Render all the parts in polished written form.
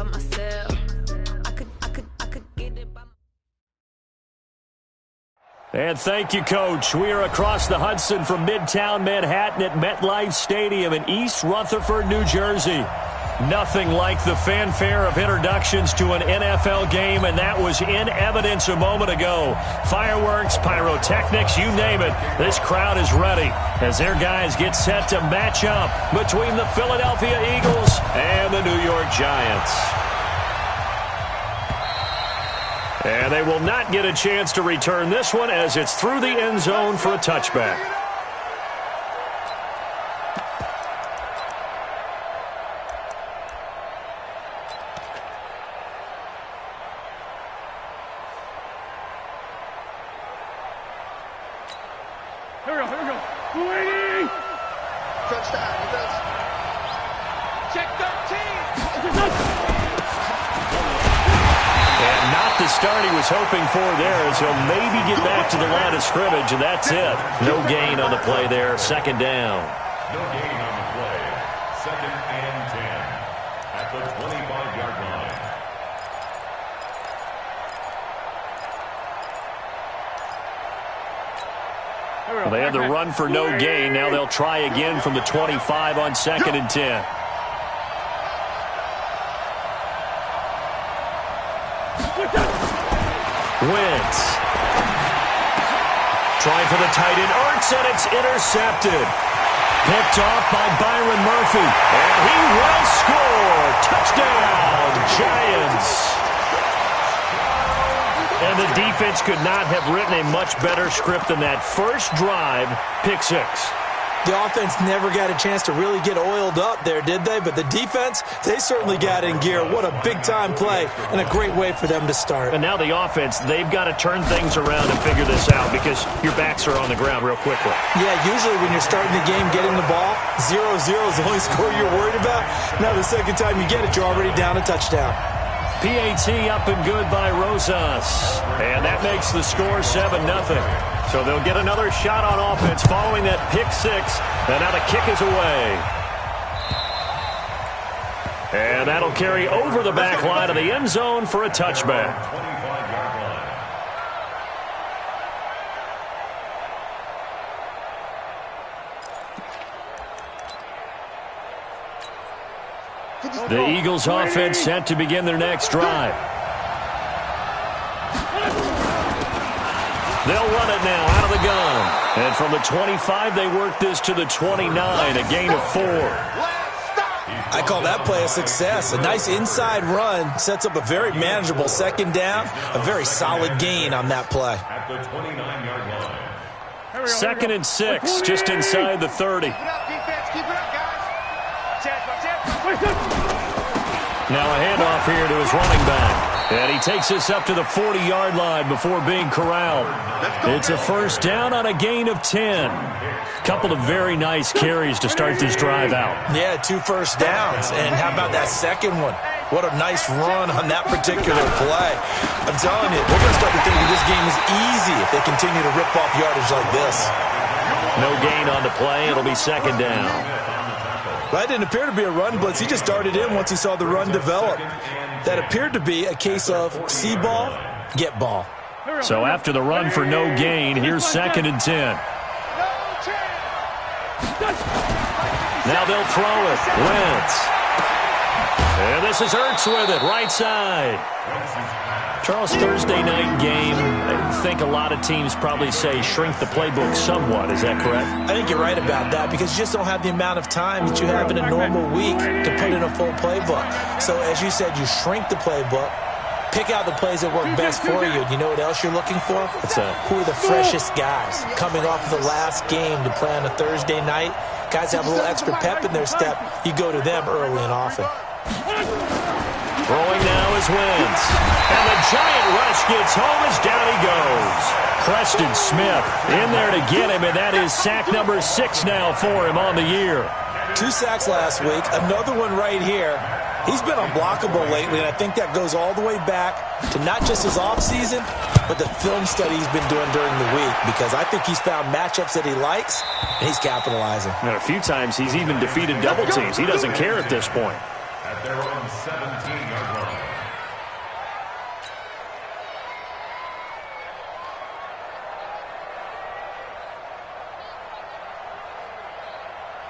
by myself. I could get it by myself. And thank you, Coach. We are across the Hudson from Midtown Manhattan at MetLife Stadium in East Rutherford, New Jersey. Nothing like the fanfare of introductions to an NFL game, and that was in evidence a moment ago. Fireworks, pyrotechnics, you name it. This crowd is ready as their guys get set to match up between the Philadelphia Eagles and the New York Giants. And they will not get a chance to return this one as it's through the end zone for a touchback. Here we go. Waiting. Touchdown. He does. Check 13. And not the start he was hoping for there, as he'll maybe get back to the line of scrimmage, and that's it. No gain on the play there. Second down. No gain on the play. Second and 10 at the 25-yard line. Well, they had the run for no gain. Now they'll try again from the 25 on second and 10. Wentz. Trying for the tight end. Ertz, and it's intercepted. Picked off by Byron Murphy. And he will score. Touchdown, Giants. And the defense could not have written a much better script than that first drive, pick six. The offense never got a chance to really get oiled up there, did they? But the defense, they certainly got in gear. What a big-time play and a great way for them to start. And now the offense, they've got to turn things around and figure this out because your backs are on the ground real quickly. Yeah, usually when you're starting the game, getting the ball, 0-0 is the only score you're worried about. Now the second time you get it, you're already down a touchdown. PAT up and good by Rosas. And that makes the score 7-0. So they'll get another shot on offense following that pick six. And now the kick is away. And that'll carry over the back line of the end zone for a touchback. The Eagles offense set to begin their next drive. They'll run it now out of the gun. And from the 25, they work this to the 29, a gain of 4. I call that play a success. A nice inside run sets up a very manageable second down. A very solid gain on that play. At the 29-yard line. Second and 6, just inside the 30. Keep it up, defense. Keep it up, guys. Chance. Now a handoff here to his running back. And he takes us up to the 40-yard line before being corralled. It's a first down on a gain of 10. Couple of very nice carries to start this drive out. Yeah, 2 first downs. And how about that second one? What a nice run on that particular play. I'm telling you, we're going to start to think this game is easy if they continue to rip off yardage like this. No gain on the play. It'll be second down. That didn't appear to be a run blitz. He just darted in once he saw the run develop. That appeared to be a case of see ball, get ball. So after the run for no gain, here's second and 10. Now they'll throw it. Wentz. And this is Ertz with it, right side. Charles, Thursday night game, I think a lot of teams probably say shrink the playbook somewhat. Is that correct? I think you're right about that because you just don't have the amount of time that you have in a normal week to put in a full playbook. So as you said, you shrink the playbook, pick out the plays that work best for you. You know what else you're looking for? Who are the freshest guys coming off the last game to play on a Thursday night? Guys have a little extra pep in their step. You go to them early and often. Throwing now is Wentz. And the giant rush gets home as down he goes. Preston Smith in there to get him, and that is sack number 6 now for him on the year. 2 sacks last week, another one right here. He's been unblockable lately, and I think that goes all the way back to not just his offseason, but the film study he's been doing during the week, because I think he's found matchups that he likes, and he's capitalizing. And a few times he's even defeated double teams. He doesn't care at this point. at their own 17-yard line.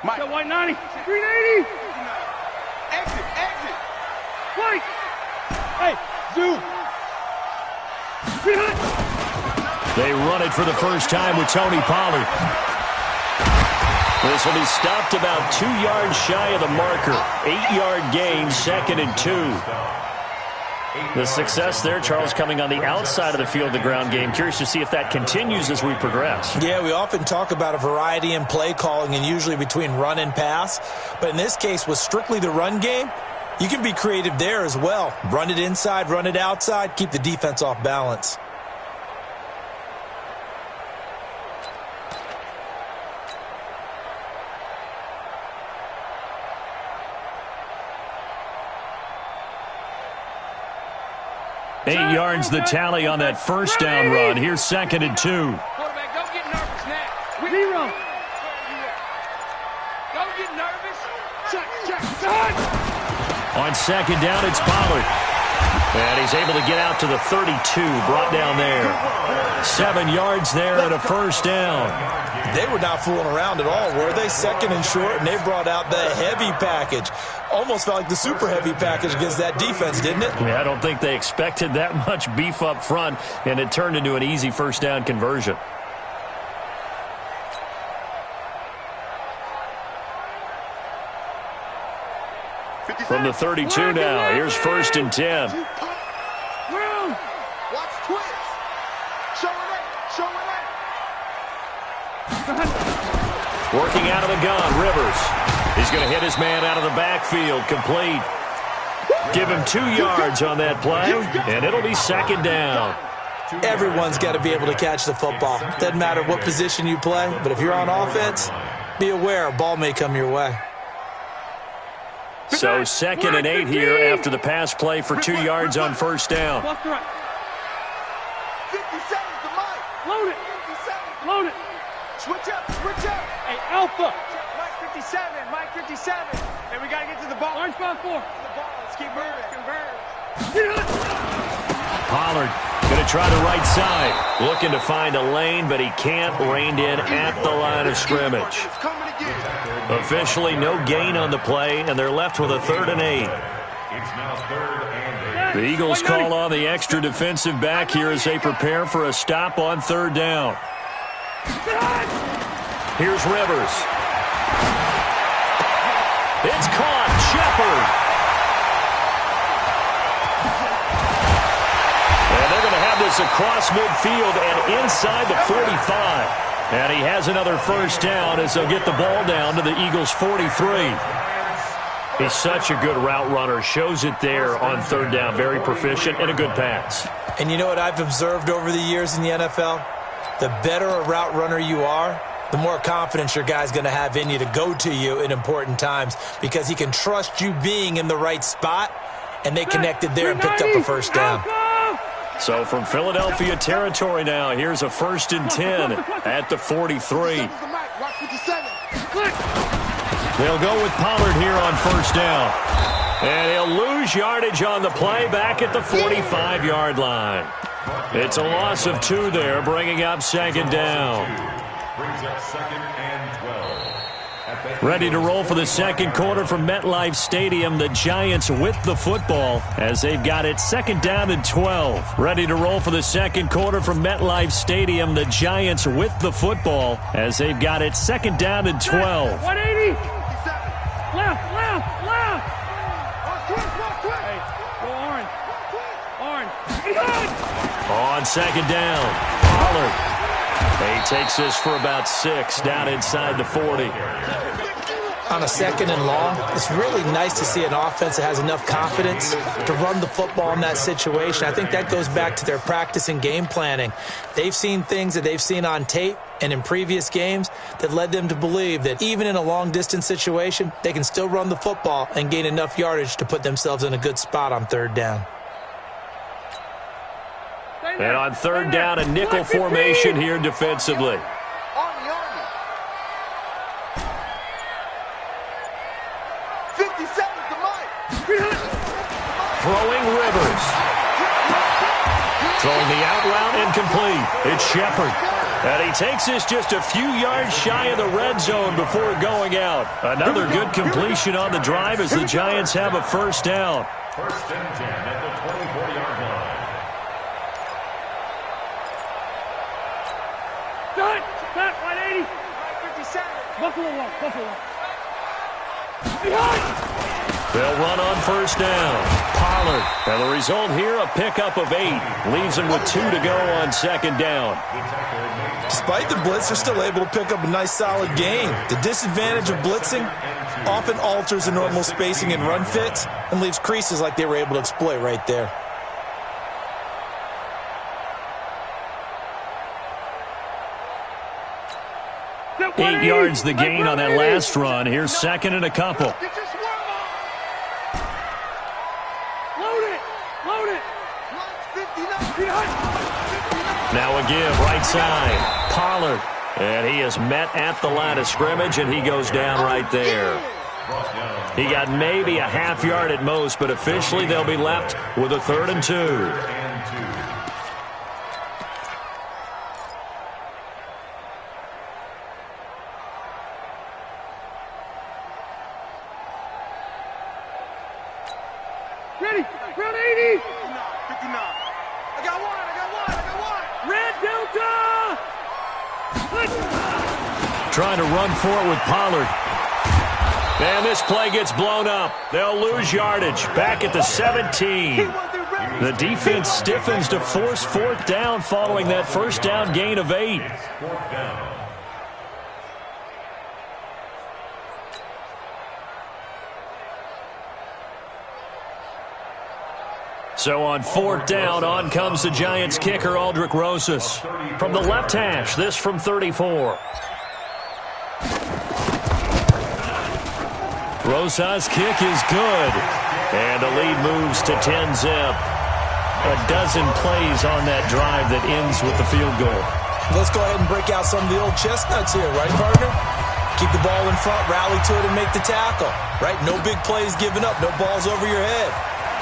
Mike. Got white 90. 380. Exit. White. Hey, Zoo. They run it for the first time with Tony Pollard. This will be stopped about 2 yards shy of the marker. 8-yard gain, 2nd and 2. The success there, Charles, coming on the outside of the field, the ground game. Curious to see if that continues as we progress. Yeah, we often talk about a variety in play calling and usually between run and pass. But in this case, with strictly the run game, you can be creative there as well. Run it inside, run it outside, keep the defense off balance. Eight yards the tally on that first down run. Here's 2nd and 2. Quarterback, don't get nervous now. Zero. Don't get nervous. Check. On 2nd down, it's Pollard. And he's able to get out to the 32, brought down there. 7 yards there and a first down. They were not fooling around at all, were they? 2nd and short, and they brought out the heavy package. Almost felt like the super heavy package against that defense, didn't it? Yeah, I don't think they expected that much beef up front, and it turned into an easy first down conversion. From the 32 now, here's 1st and 10. Watch twist. Show it. Working out of the gun, Rivers. He's going to hit his man out of the backfield, complete. Give him 2 yards on that play, and it'll be 2nd down. Everyone's got to be able to catch the football. Doesn't matter what position you play, but if you're on offense, be aware a ball may come your way. So 2nd and 8 here after the pass play for 2 yards on first down. 50 seconds to Mike. Load it. 50 seconds. Load it. Switch up. Hey, Alpha. Mike 57. And we got to get to the ball. Orange 5-4. Let's keep moving. Converge. Pollard going to try the right side. Looking to find a lane, but he can't. Reined in at the line of scrimmage. It's coming again. Officially no gain on the play, and they're left with a 3rd and 8. It's now 3rd and 8. The Eagles call on the extra defensive back here as they prepare for a stop on 3rd down. Here's Rivers. It's caught. Shepard. And they're going to have this across midfield and inside the 45. And he has another first down as they'll get the ball down to the Eagles' 43. He's such a good route runner. Shows it there on 3rd down. Very proficient and a good pass. And you know what I've observed over the years in the NFL? The better a route runner you are, the more confidence your guy's going to have in you to go to you in important times because he can trust you being in the right spot, and they connected there and picked up a first down. So from Philadelphia territory now, here's a 1st and 10 at the 43. They'll go with Pollard here on first down. And he'll lose yardage on the play back at the 45-yard line. It's a loss of 2 there, bringing up 2nd down. Brings up 2nd and 12. Ready to roll for the second quarter from MetLife Stadium. The Giants with the football as they've got it 2nd down and 12. Ready to roll for the second quarter from MetLife Stadium. The Giants with the football as they've got it 2nd down and 12. 180. Left. Hey, go orange. On 2nd down, Pollard. He takes this for about 6 down inside the 40. On a 2nd and long, it's really nice to see an offense that has enough confidence to run the football in that situation. I think that goes back to their practice and game planning. They've seen things that they've seen on tape and in previous games that led them to believe that even in a long-distance situation, they can still run the football and gain enough yardage to put themselves in a good spot on 3rd down. And on 3rd down, a nickel formation here defensively. Army. 50 seconds to Mike. throwing Rivers. Throwing the out route incomplete. It's Shepard. And he takes this just a few yards shy of the red zone before going out. Another good completion on the drive as the Giants have a first down. First and 10 at the 24-yard line. Cut, 180. 57. Buffalo one. Behind. They'll run on first down. Pollard. And the result here, a pickup of 8. Leaves them with 2 to go on second down. Despite the blitz, they're still able to pick up a nice, solid gain. The disadvantage of blitzing often alters the normal spacing and run fits and leaves creases like they were able to exploit right there. Eight yards the gain on that last run. Here's second and a couple. Load it. Now a give, right side. Pollard. And he is met at the line of scrimmage, and he goes down right there. He got maybe a half yard at most, but officially they'll be left with a 3rd and 2. Ready. Round 80. 59. I got one. Red Delta. Trying to run for it with Pollard. And this play gets blown up. They'll lose yardage. Back at the 17. The defense stiffens to force 4th down following that first down gain of 8. So on 4th down, on comes the Giants kicker, Aldrick Rosas. From the left hash, this from 34. Rosas' kick is good. And the lead moves to 10-zip. A dozen plays on that drive that ends with the field goal. Let's go ahead and break out some of the old chestnuts here, right, partner? Keep the ball in front, rally to it, and make the tackle, right? No big plays given up, no balls over your head.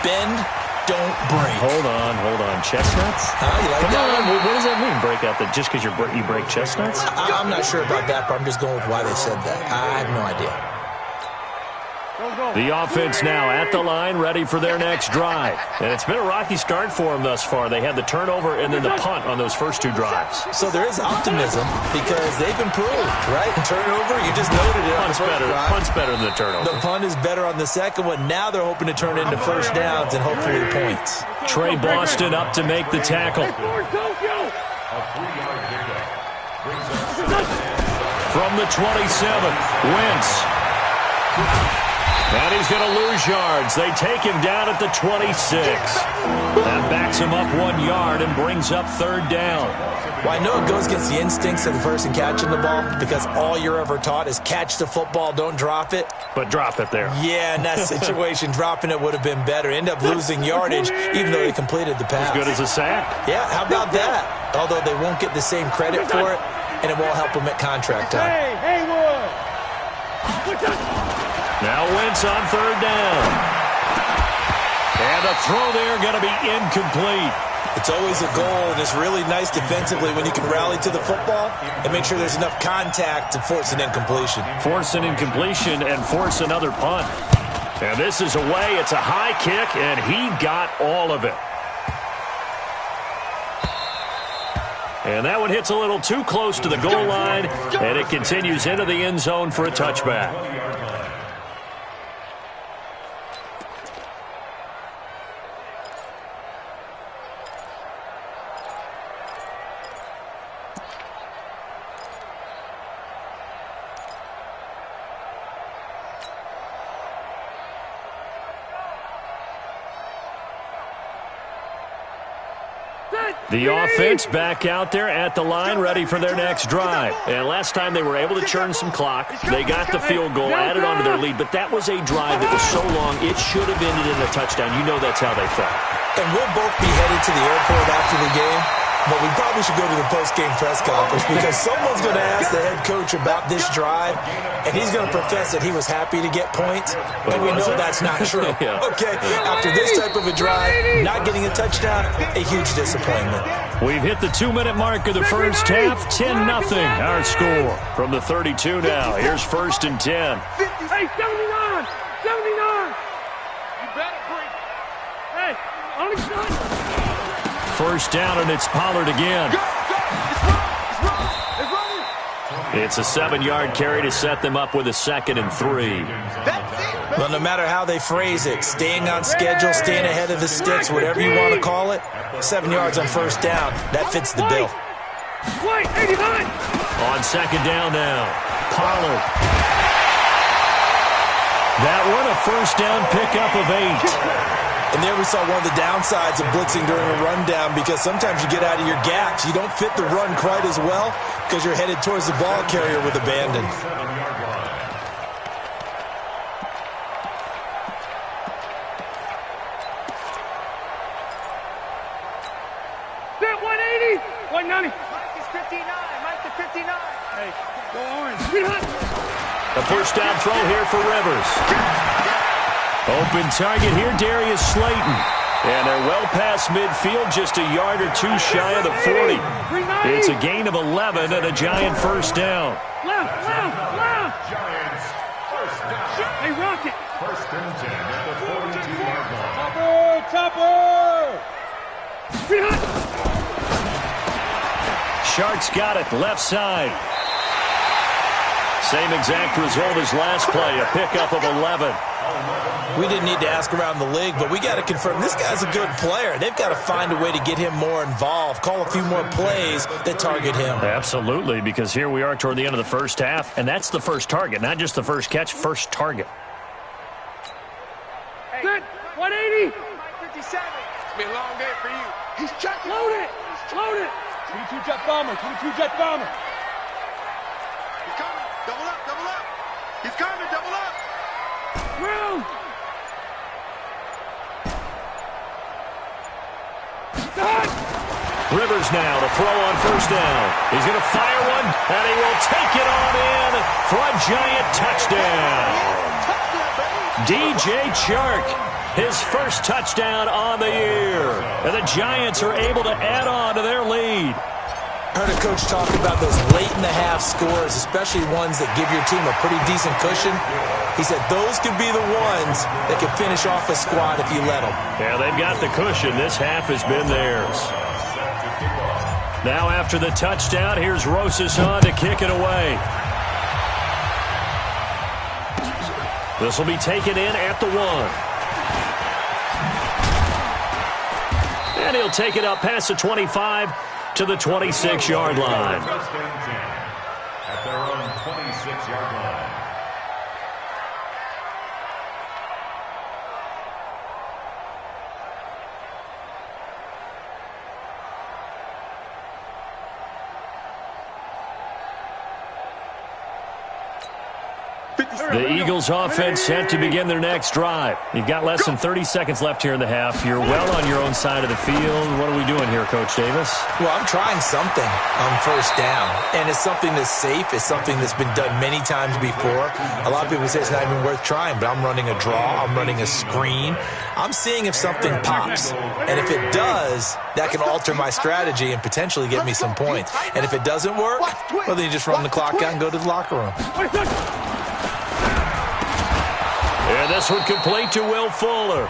Bend, don't break. Hold on. Chestnuts? You like Come that? on. What does that mean, break out? That just because you break chestnuts? I'm not sure about that, but I'm just going with why they said that. I have no idea. The offense now at the line, ready for their next drive. And it's been a rocky start for them thus far. They had the turnover and then the punt on those first 2 drives. So there is optimism because they've improved, right? Turnover, you just noted it. Punt's better than the turnover. The punt is better on the second one. Now they're hoping to turn it into first downs and hopefully points. Trey Boston up to make the tackle. A 3-yard pickup. From the 27, Wentz. And he's going to lose yards. They take him down at the 26. That backs him up 1 yard and brings up 3rd down. Well, I know it goes against the instincts of the person catching the ball because all you're ever taught is catch the football, don't drop it. But drop it there. Yeah, in that situation, dropping it would have been better. End up losing yardage even though they completed the pass. As good as a sack. Yeah, how about that? Although they won't get the same credit for it, and it won't help them at contract time. Hey, Haywood. Now Wentz on 3rd down. And a throw there going to be incomplete. It's always a goal, and it's really nice defensively when you can rally to the football and make sure there's enough contact to force an incompletion. Force an incompletion and force another punt. And this is away. It's a high kick, and he got all of it. And that one hits a little too close to the goal line, and it continues into the end zone for a touchback. The offense back out there at the line, ready for their next drive. And last time they were able to churn some clock. They got the field goal, added on to their lead, but that was a drive that was so long, it should have ended in a touchdown. You know that's how they felt. And we'll both be headed to the airport after the game. but we probably should go to the post-game press conference because someone's going to ask the head coach about this drive, and he's going to profess that he was happy to get points, and we know that's not true. Yeah. Okay, after this type of a drive, not getting a touchdown, a huge disappointment. We've hit the 2-minute mark of the first half, 10-0 our score. From the 32 now, here's 1st and 10. Hey, 79! 79! You better break. Hey, only shot. First down, and it's Pollard again. It's a 7-yard carry to set them up with a 2nd and 3. Well, no matter how they phrase it, staying on schedule, staying ahead of the sticks, whatever you want to call it, 7 yards on first down, that fits the bill. White, 89! On 2nd down now, Pollard. That one a first down pickup of 8. And there we saw one of the downsides of blitzing during a rundown because sometimes you get out of your gaps. You don't fit the run quite as well because you're headed towards the ball carrier with abandon. That 180! 190! Mike is 59. Mike is 59. Hey, go orange. 300! A first down throw here for Rivers. Open target here, Darius Slayton. And they're well past midfield, just a yard or two shy of the 40. It's a gain of 11 and a Giant first down. Left! Giants, first down. Hey, Rocket! 1st and 10 at the 42-yard line. Topper! 300! Sharks got it, left side. Same exact result as last play, a pickup of 11. We didn't need to ask around the league, but we got to confirm this guy's a good player. They've got to find a way to get him more involved, call a few more plays that target him. Absolutely, because here we are toward the end of the first half, and that's the first target, not just the first catch, first target. Good! 180! Mike 57. It's been a long day for you. He's checking. Load it! Load it! 22 jet bomber! 22 jet bomber! He's coming. Double up, double up. He's coming, double up. Round! Done! Rivers now to throw on first down. He's going to fire one, and he will take it on in for a Giant touchdown. DJ Chark, his first touchdown on the year. And the Giants are able to add on to their lead. I heard a coach talk about those late-in-the-half scores, especially ones that give your team a pretty decent cushion. He said those could be the ones that can finish off a squad if you let them. Yeah, they've got the cushion. This half has been theirs. Now after the touchdown, here's Rosas on to kick it away. This will be taken in at the 1. And he'll take it up past the 25 to the 26-yard line. First and 10 at their own 26-yard line. The Eagles offense set to begin their next drive. You've got less than 30 seconds left here in the half. You're well on your own side of the field. What are we doing here, Coach Davis? Well, I'm trying something on first down, and it's something that's safe. It's something that's been done many times before. A lot of people say it's not even worth trying, but I'm running a draw. I'm running a screen. I'm seeing if something pops, and if it does, that can alter my strategy and potentially get me some points. And if it doesn't work, well, then you just run the clock out and go to the locker room. And this one complete to Will Fuller.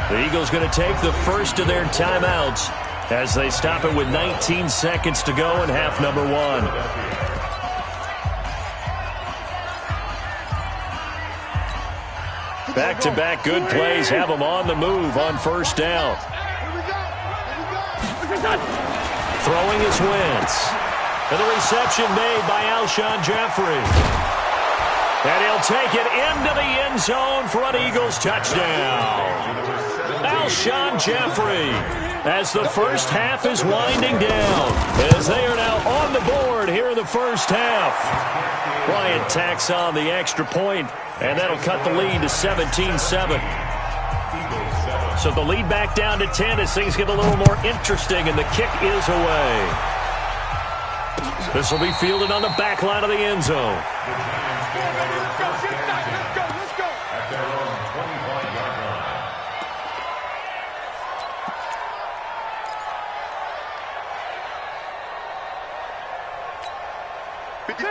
The Eagles going to take the first of their timeouts as they stop it with 19 seconds to go in half number 1. Back-to-back good plays have them on the move on first down. Throwing is Wentz. And the reception made by Alshon Jeffrey. And he'll take it into the end zone for an Eagles touchdown. Alshon Jeffrey, as the first half is winding down, as they are now on the board here in the first half. Bryant tacks on the extra point, and that'll cut the lead to 17-7. So the lead back down to 10 as things get a little more interesting, and the kick is away. This will be fielded on the back line of the end zone. Let's go. At their own 25-yard line.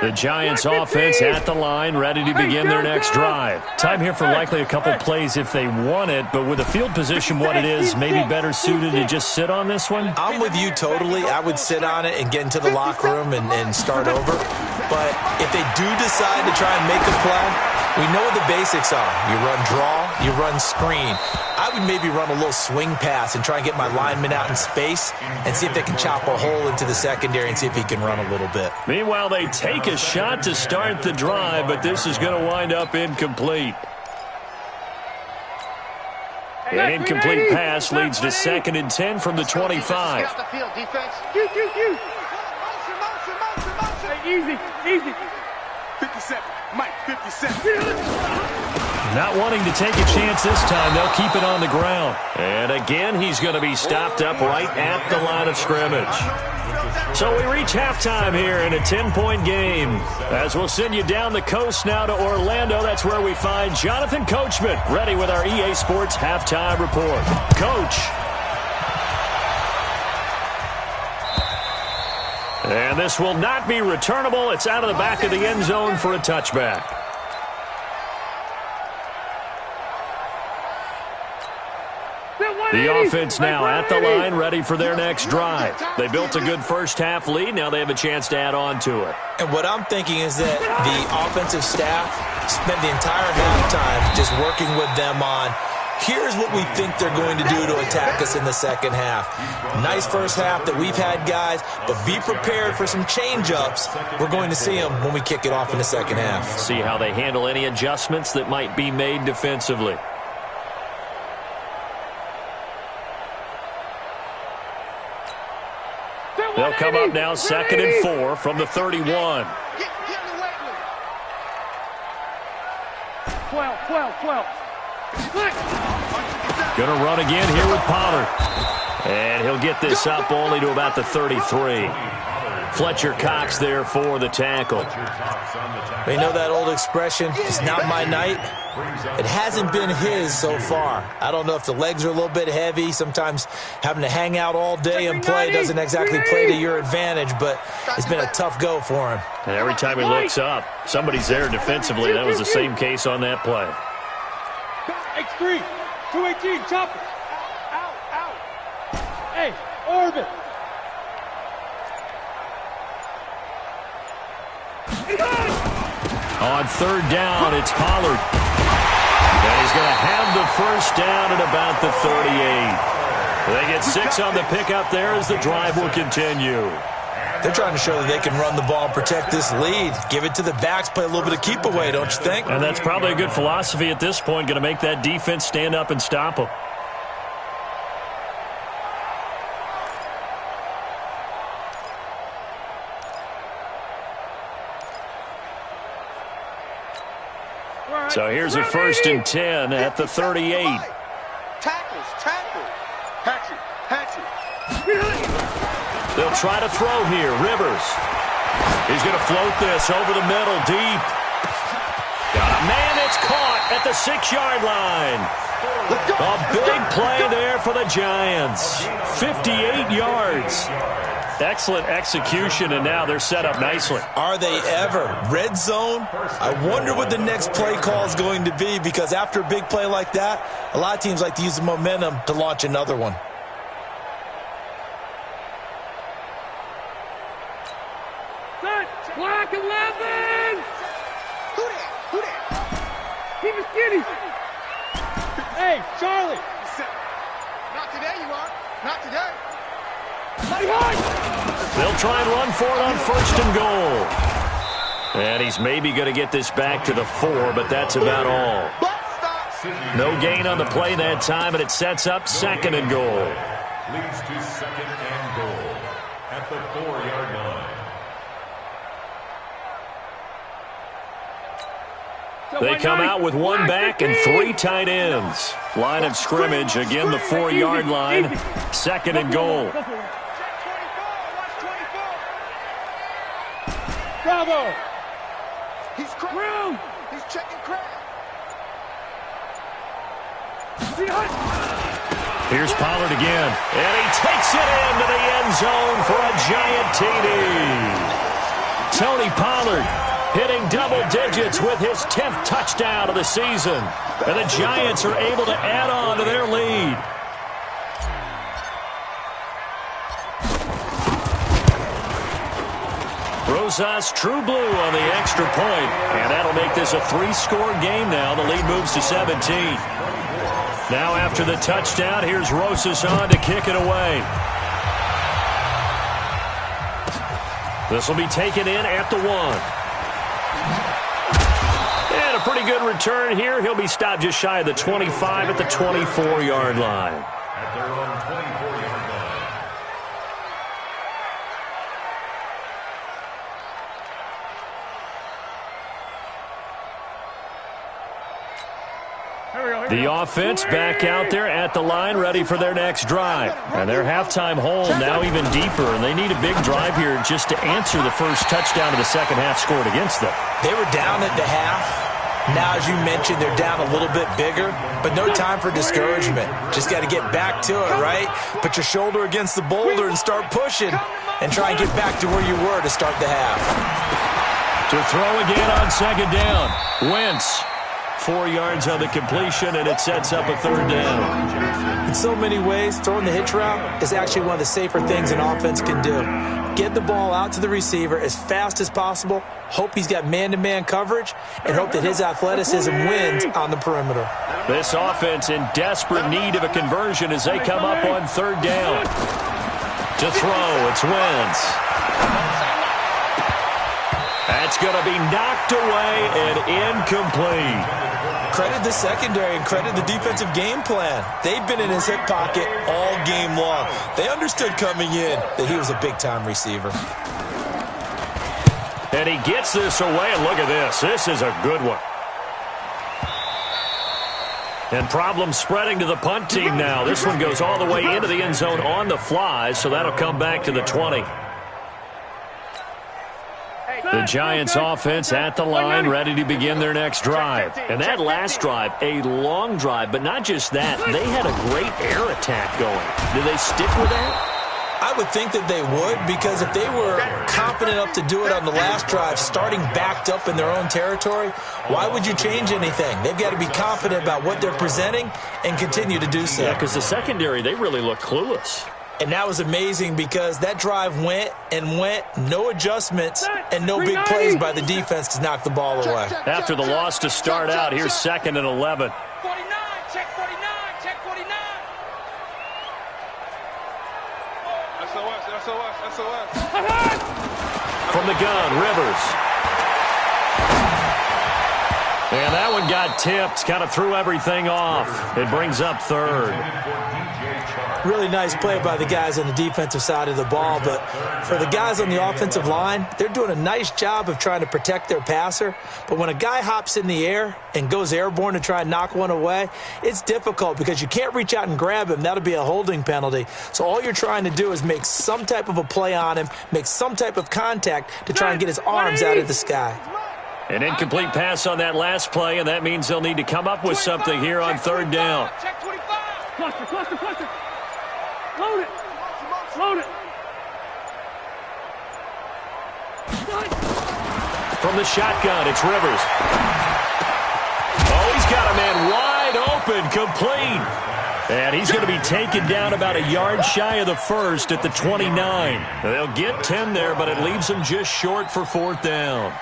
The Giants offense at the line, ready to begin their next drive. Time here for likely a couple plays if they want it, but with the field position what it is, maybe better suited to just sit on this one? I'm with you totally. I would sit on it and get into the locker room and start over. But if they do decide to try and make a play, we know what the basics are. You run draw, you run screen. I would maybe run a little swing pass and try and get my lineman out in space and see if they can chop a hole into the secondary and see if he can run a little bit. Meanwhile, they take a shot to start the drive, but this is going to wind up incomplete. An incomplete pass leads to 2nd and 10 from the 25. Get off the field, defense. Q. Motion. Hey, easy. 57. Mike, 57. Not wanting to take a chance this time, they'll keep it on the ground. And again, he's going to be stopped up right at the line of scrimmage. So we reach halftime here in a 10-point game. As we'll send you down the coast now to Orlando, that's where we find Jonathan Coachman, ready with our EA Sports halftime report. Coach. And this will not be returnable. It's out of the back of the end zone for a touchback. The offense now at the line, ready for their next drive. They built a good first-half lead. Now they have a chance to add on to it. And what I'm thinking is that the offensive staff spent the entire halftime just working with them on, here's what we think they're going to do to attack us in the second half. Nice first half that we've had, guys, but be prepared for some change-ups. We're going to see them when we kick it off in the second half. See how they handle any adjustments that might be made defensively. They'll come up now 2nd and 4 from the 31. Get in the way, 12. Gonna run again here with Pollard. And he'll get this up only to about the 33. Fletcher Cox there for the tackle. You know that old expression, it's not my night? It hasn't been his so far. I don't know if the legs are a little bit heavy. Sometimes having to hang out all day and play doesn't exactly play to your advantage, but it's been a tough go for him. And every time he looks up, somebody's there defensively. That was the same case on that play. X3, 218, chop it. Out. Hey, orbit. On 3rd down, it's Pollard. And he's going to have the first down at about the 38. They get 6 on the pickup there as the drive will continue. They're trying to show that they can run the ball and protect this lead. Give it to the backs, play a little bit of keep away, don't you think? And that's probably a good philosophy at this point, going to make that defense stand up and stop them. So here's a 1st and 10 at the 38. Tackle. Hatchet. They'll try to throw here. Rivers. He's going to float this over the middle deep. Got a man, it's caught at the 6-yard line. A big play there for the Giants. 58 yards. Excellent execution, and now they're set up nicely. Are they ever? Red zone? I wonder what the next play call is going to be, because after a big play like that, a lot of teams like to use the momentum to launch another one. Black 11. Who that? Keep it skinny. Hey, Charlie. Not today, you are. Not today. They'll try and run for it on 1st and goal. And he's maybe going to get this back to the 4, but that's about all. No gain on the play that time, and it sets up 2nd and goal. Leads to 2nd and goal at the 4-yard line. They come out with one back and 3 tight ends. Line of scrimmage, again the 4-yard line. 2nd and goal. Bravo! He's cracked. He's checking crack. Here's Pollard again, and he takes it into the end zone for a giant TD. Tony Pollard hitting double digits with his 10th touchdown of the season, and the Giants are able to add on to their lead. Rosas true blue on the extra point, and that'll make this a 3-score game now. The lead moves to 17. Now after the touchdown, here's Rosas on to kick it away. This will be taken in at the 1. And a pretty good return here. He'll be stopped just shy of the 25 at the 24-yard line. At their own 24-yard line. The offense back out there at the line, ready for their next drive. And their halftime hole now even deeper, and they need a big drive here just to answer the first touchdown of the second half scored against them. They were down at the half. Now, as you mentioned, they're down a little bit bigger, but no time for discouragement. Just got to get back to it, right? Put your shoulder against the boulder and start pushing and try and get back to where you were to start the half. To throw again on second down. Wentz. 4 yards on the completion, and it sets up a 3rd down. In so many ways, throwing the hitch route is actually one of the safer things an offense can do. Get the ball out to the receiver as fast as possible, hope he's got man-to-man coverage, and hope that his athleticism wins on the perimeter. This offense in desperate need of a conversion as they come up on 3rd down. To throw, it's Wentz. That's going to be knocked away and incomplete. Credit the secondary and credit the defensive game plan. They've been in his hip pocket all game long. They understood coming in that he was a big-time receiver. And he gets this away, and look at this. This is a good one. And problems spreading to the punt team now. This one goes all the way into the end zone on the fly, so that'll come back to the 20. The Giants offense at the line, ready to begin their next drive. And that last drive, a long drive, but not just that. They had a great air attack going. Do they stick with that? I would think that they would, because if they were confident enough to do it on the last drive, starting backed up in their own territory, why would you change anything? They've got to be confident about what they're presenting and continue to do so. Yeah, because the secondary, they really look clueless. And that was amazing because that drive went and went, no adjustments, and no big plays by the defense to knock the ball away. After the loss to start out, here's 2nd and 11. 49, check 49, check 49. SOS. From the gun, Rivers. And that one got tipped, kind of threw everything off. It brings up 3rd. Really nice play by the guys on the defensive side of the ball, but for the guys on the offensive line, they're doing a nice job of trying to protect their passer. But when a guy hops in the air and goes airborne to try and knock one away, it's difficult because you can't reach out and grab him. That'll be a holding penalty. So all you're trying to do is make some type of a play on him, make some type of contact to try and get his arms out of the sky. An incomplete pass on that last play, and that means they'll need to come up with something here on 3rd down. Check 25. Cluster. Load it. From the shotgun, it's Rivers. Oh, he's got a man wide open, complete. And he's going to be taken down about a yard shy of the 1st at the 29. They'll get 10 there, but it leaves them just short for 4th down.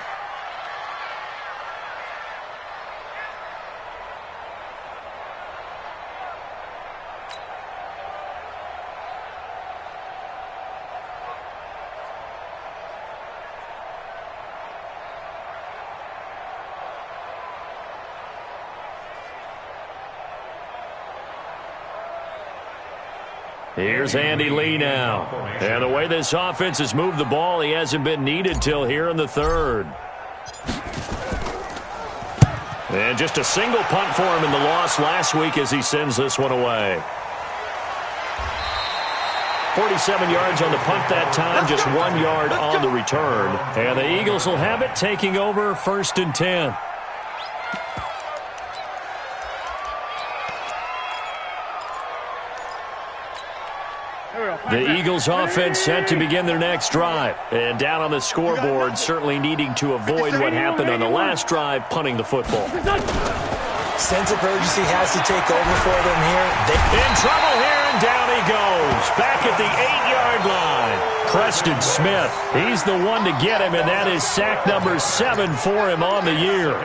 Here's Andy Lee now. And the way this offense has moved the ball, he hasn't been needed till here in the 3rd. And just a single punt for him in the loss last week as he sends this one away. 47 yards on the punt that time, just 1 yard on the return. And the Eagles will have it, taking over 1st and 10. The Eagles offense set to begin their next drive. And down on the scoreboard, certainly needing to avoid what happened on the last drive, punting the football. Sense of urgency has to take over for them here. In trouble here, and down he goes. Back at the 8-yard line. Preston Smith, he's the one to get him, and that is sack number 7 for him on the year.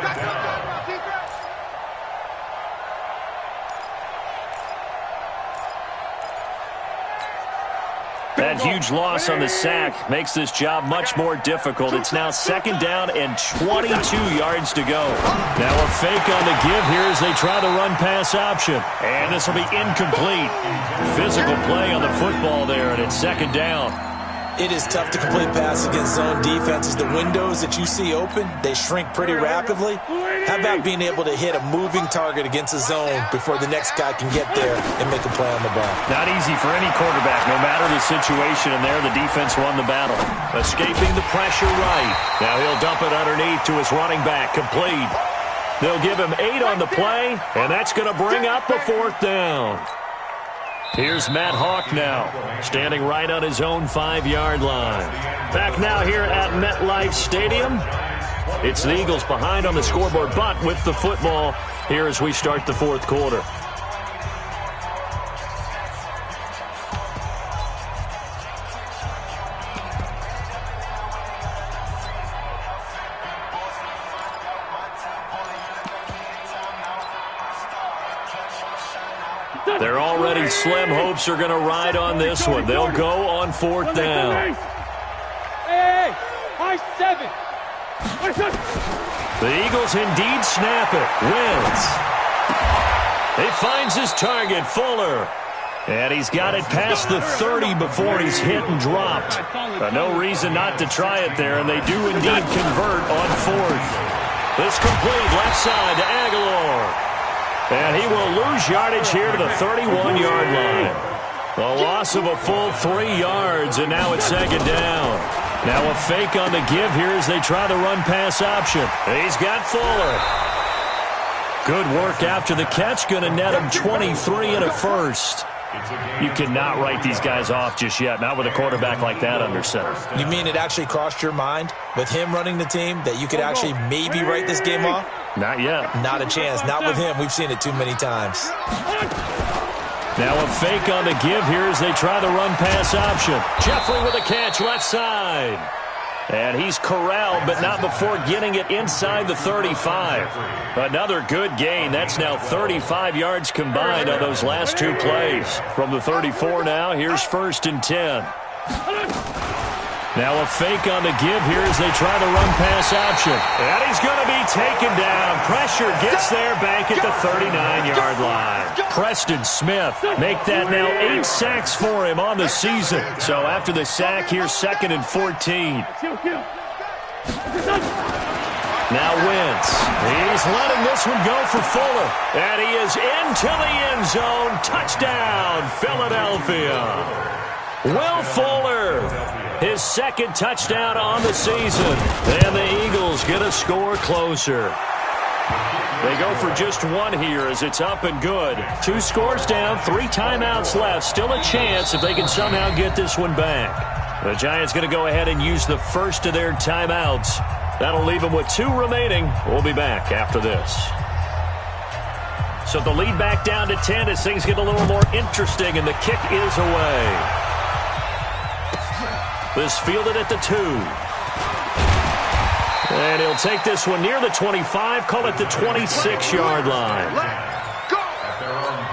That huge loss on the sack makes this job much more difficult. It's now 2nd down and 22 yards to go. Now a fake on the give here as they try the run-pass option. And this will be incomplete. Physical play on the football there, and it's 2nd down. It is tough to complete passes against zone defenses. The windows that you see open, they shrink pretty rapidly. How about being able to hit a moving target against a zone before the next guy can get there and make a play on the ball? Not easy for any quarterback, no matter the situation. And there, the defense won the battle. Escaping the pressure right. Now he'll dump it underneath to his running back. Complete. They'll give him 8 on the play, and that's going to bring up a 4th down. Here's Matt Hawk now, standing right on his own 5-yard line. Back now here at MetLife Stadium. It's the Eagles behind on the scoreboard, but with the football here as we start the 4th quarter. They're already slim hopes are going to ride on this one. They'll go on 4th down. Hey, high 7. The Eagles indeed snap it. Wins. He finds his target, Fuller. And he's got it past the 30 before he's hit and dropped. No reason not to try it there, and they do indeed convert on 4th. This complete left side to Aguilar. And he will lose yardage here to the 31-yard line. The loss of a full 3 yards, and now it's 2nd down. Now a fake on the give here as they try the run-pass option. He's got Fuller. Good work after the catch. Going to net him 23 and a 1st. You cannot write these guys off just yet, not with a quarterback like that under center. You mean it actually crossed your mind with him running the team that you could actually maybe write this game off? Not yet. Not a chance. Not with him. We've seen it too many times. Now a fake on the give here as they try the run-pass option. Jeffrey with a catch left side. And he's corralled, but not before getting it inside the 35. Another good gain. That's now 35 yards combined on those last 2 plays. From the 34 now, here's 1st and 10. Now a fake on the give here as they try the run-pass option. And he's going to be taken down. Pressure gets there back at the 39-yard line. Preston Smith make that now 8 sacks for him on the season. So after the sack, here's 2nd and 14. Now Wentz. He's letting this one go for Fuller. And he is into the end zone. Touchdown, Philadelphia. Will Fuller, his 2nd touchdown on the season. And the Eagles get a score closer. They go for just 1 here as it's up and good. 2 scores down, 3 timeouts left. Still a chance if they can somehow get this one back. The Giants going to go ahead and use the first of their timeouts. That'll leave them with 2 remaining. We'll be back after this. So the lead back down to 10 as things get a little more interesting, and the kick is away. This fielded at the 2. And he'll take this one near the 25, call it the 26-yard line. At their own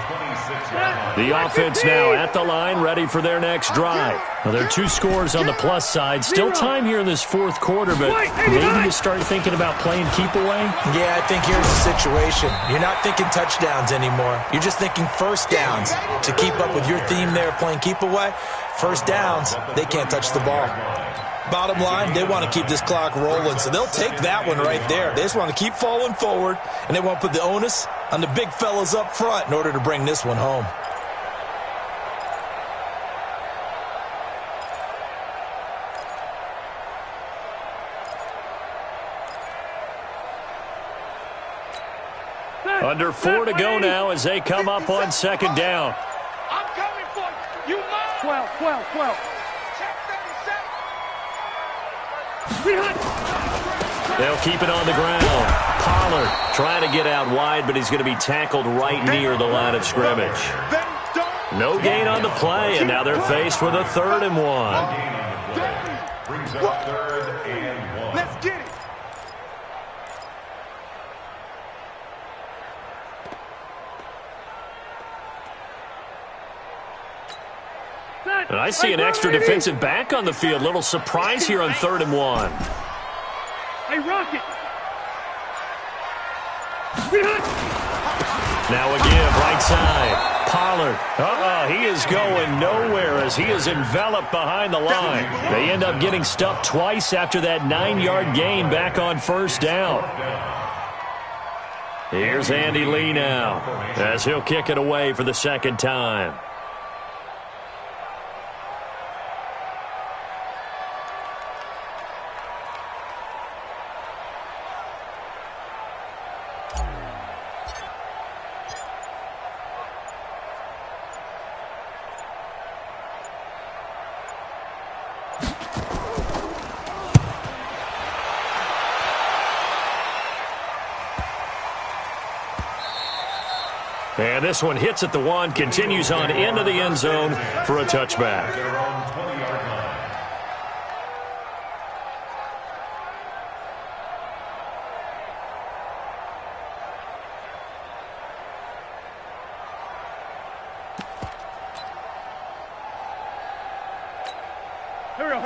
26 The offense now at the line, ready for their next drive. Well, there are 2 scores on the plus side. Still time here in this fourth quarter, but maybe you start thinking about playing keep away? Yeah, I think here's the situation. You're not thinking touchdowns anymore. You're just thinking first downs. To keep up with your theme there of playing keep away, first downs, they can't touch the ball. Bottom line, they want to keep this clock rolling, so they'll take that one right there. They just want to keep falling forward, and they want to put the onus on the big fellas up front in order to bring this one home. Under 4 to go now as they come up on second down. I'm coming for you. You mine. 12. Check 37. They'll keep it on the ground. Pollard trying to get out wide, but he's going to be tackled right near the line of scrimmage. No gain on the play, and now they're faced with a 3rd and 1. Brings up 3rd and 1. Let's get it. And I see an extra defensive back on the field. Little surprise here on 3rd and 1. Hey, Rocket. Now a give, right side. Pollard. He is going nowhere as he is enveloped behind the line. They end up getting stuffed twice after that 9-yard gain back on first down. Here's Andy Lee now as he'll kick it away for the second time. And this one hits at the 1, continues on into the end zone for a touchback. Their own 20-yard line.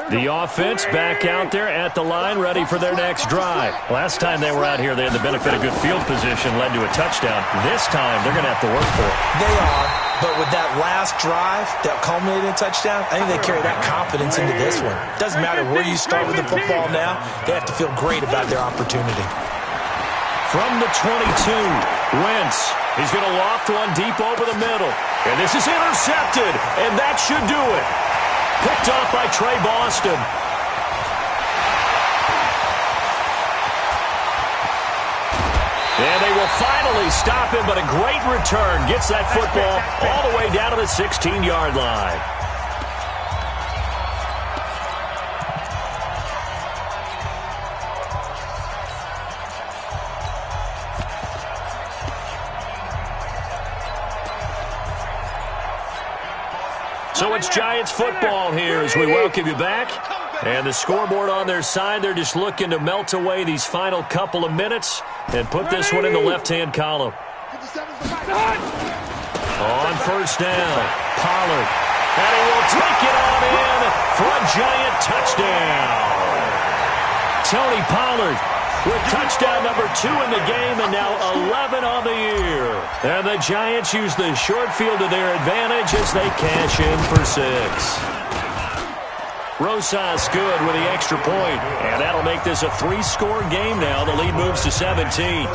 The offense back out there at the line, ready for their next drive. Last time they were out here, they had the benefit of good field position, led to a touchdown. This time, they're going to have to work for it. They are, but with that last drive that culminated in a touchdown, I think they carry that confidence into this one. Doesn't matter where you start with the football now, they have to feel great about their opportunity. From the 22, Wentz. He's going to loft one deep over the middle. And this is intercepted, and that should do it. Picked off by Trey Boston. And they will finally stop him, but a great return. Gets that football all the way down to the 16-yard line. So it's Giants football here as we welcome you back. And the scoreboard on their side, they're just looking to melt away these final couple of minutes and put this one in the left-hand column. On first down, Pollard. And he will take it on in for a Giant touchdown. Tony Pollard with touchdown number 2 in the game and now 11 on the year. And the Giants use the short field to their advantage as they cash in for 6. Rosas good with the extra point, and that'll make this a 3-score game now. The lead moves to 17.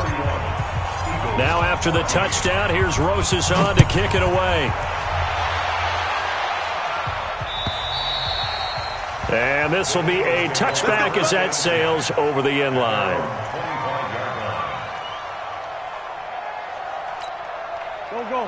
Now after the touchdown, here's Rosas on to kick it away. And this will be a touchback as that sails over the end line.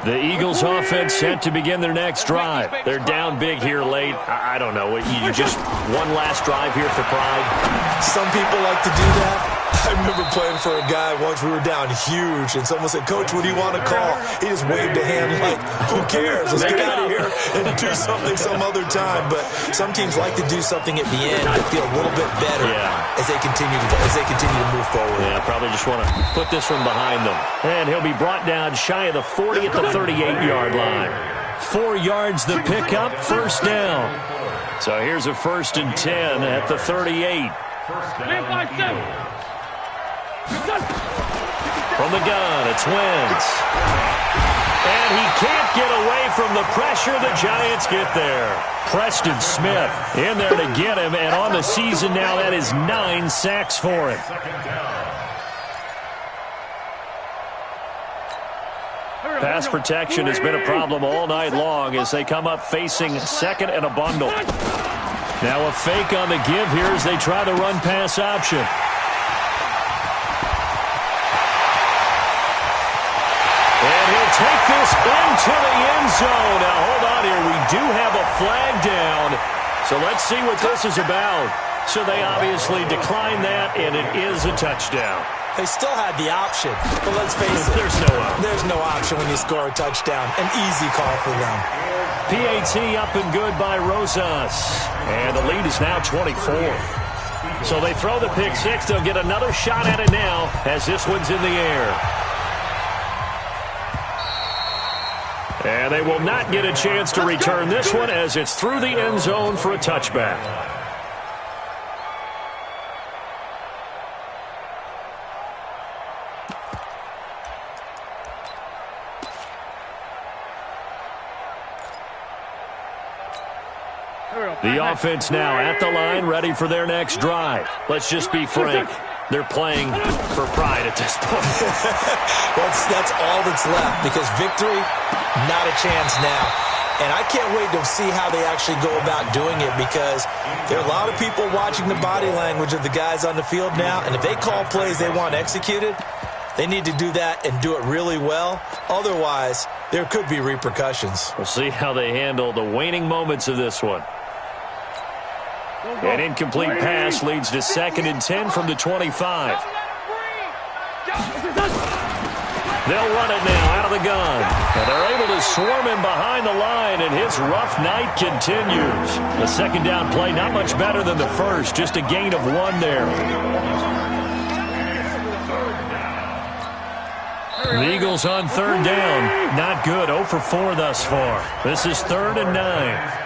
The Eagles offense set to begin their next drive. They're down big here late. I don't know. You just one last drive here for pride. Some people like to do that. I remember playing for a guy once. We were down huge, and someone said, "Coach, what do you want to call?" He just waved a hand like, "Who cares? Let's get out of here and do something some other time." But some teams like to do something at the end to feel a little bit better as they continue to move forward. Yeah, probably just want to put this one behind them. And he'll be brought down shy of the 40 at the 38-yard line. 4 yards the pickup, first down. So here's a 1st and 10 at the 38. From the gun, it's Wentz. And he can't get away from the pressure. The Giants get there. Preston Smith in there to get him, and on the season now, that is 9 sacks for him. Pass protection has been a problem all night long as they come up facing second and a bundle. Now a fake on the give here as they try the run-pass option. And he'll take this into the end zone. Now hold on here. We do have a flag down. So let's see what this is about. So they obviously declined that, and it is a touchdown. They still had the option, but let's face it. There's no option when you score a touchdown. An easy call for them. PAT up and good by Rosas. And the lead is now 24. So they throw the pick six. They'll get another shot at it now as this one's in the air. And they will not get a chance to return this one as it's through the end zone for a touchback. The offense now at the line, ready for their next drive. Let's just be frank. They're playing for pride at this point. That's all that's left, because victory, not a chance now. And I can't wait to see how they actually go about doing it, because there are a lot of people watching the body language of the guys on the field now, and if they call plays they want executed, they need to do that and do it really well. Otherwise, there could be repercussions. We'll see how they handle the waning moments of this one. An incomplete pass leads to 2nd and 10 from the 25. They'll run it now out of the gun. And they're able to swarm him behind the line, and his rough night continues. The second down play, not much better than the first, just a gain of 1 there. The Eagles on 3rd down. Not good. 0 for 4 thus far. This is 3rd and 9.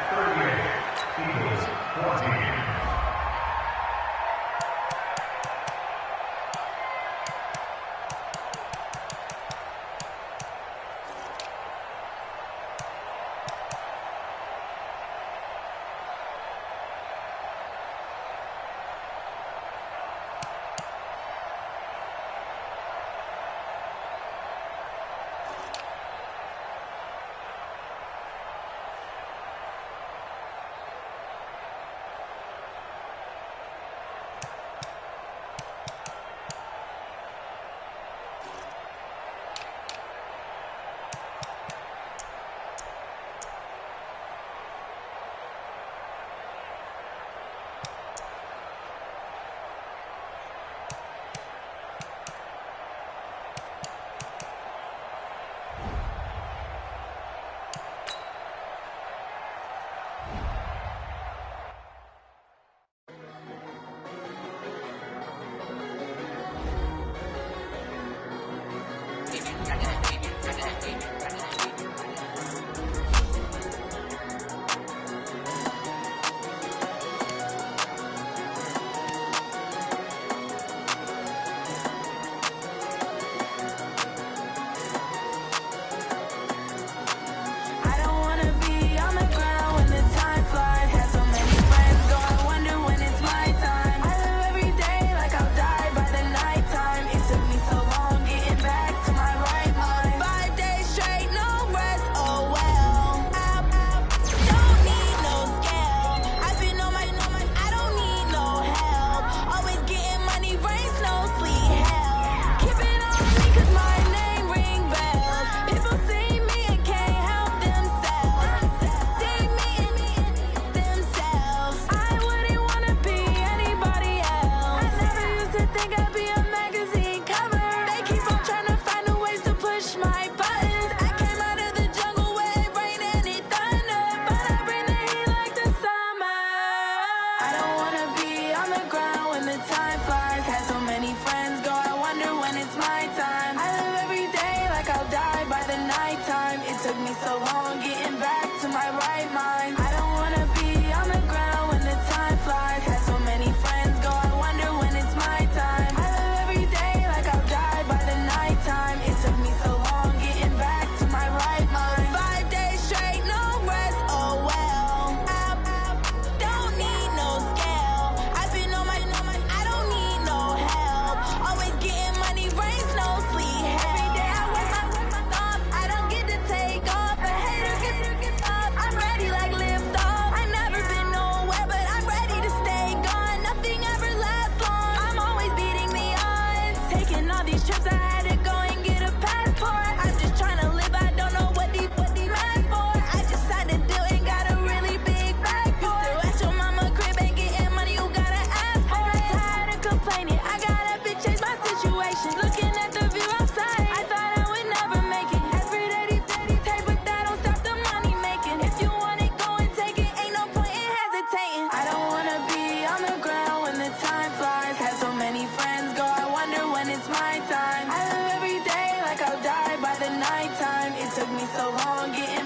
so long getting back to my right mind. I don't wanna be on the ground when the time flies. Had so many friends go, I wonder when it's my time. I live every day like I'll die by the nighttime. It took me so long getting back to my right mind. 5 days straight, no rest, oh well. I don't need no scale. I've been on my, I don't need no help. Always getting money, rains, no sleep. Every day I work my thumb. I don't get to take off. A hater get up. I'm ready like lift off. I never been nowhere, but I'm ready to stay gone. Nothing ever lasts long. I'm always beating the odds. Taking all these trips, I had to go and get a passport. I'm just trying to live. I don't know what these mad for. I just signed a deal and got a really big bag for it. You still at your mama crib and getting money, you gotta ask for it. I'm tired of complaining. I gotta bitch change my situation. Looking at the view outside, I thought I would never make it. Every day these take, but that don't stop the money making. If you want it, go and take it. Ain't no point in hesitating. I don't wanna be on the ground when the time flies. Had so many friends go, I wonder when it's my time. I live every day like I'll die by the nighttime. It took me so long getting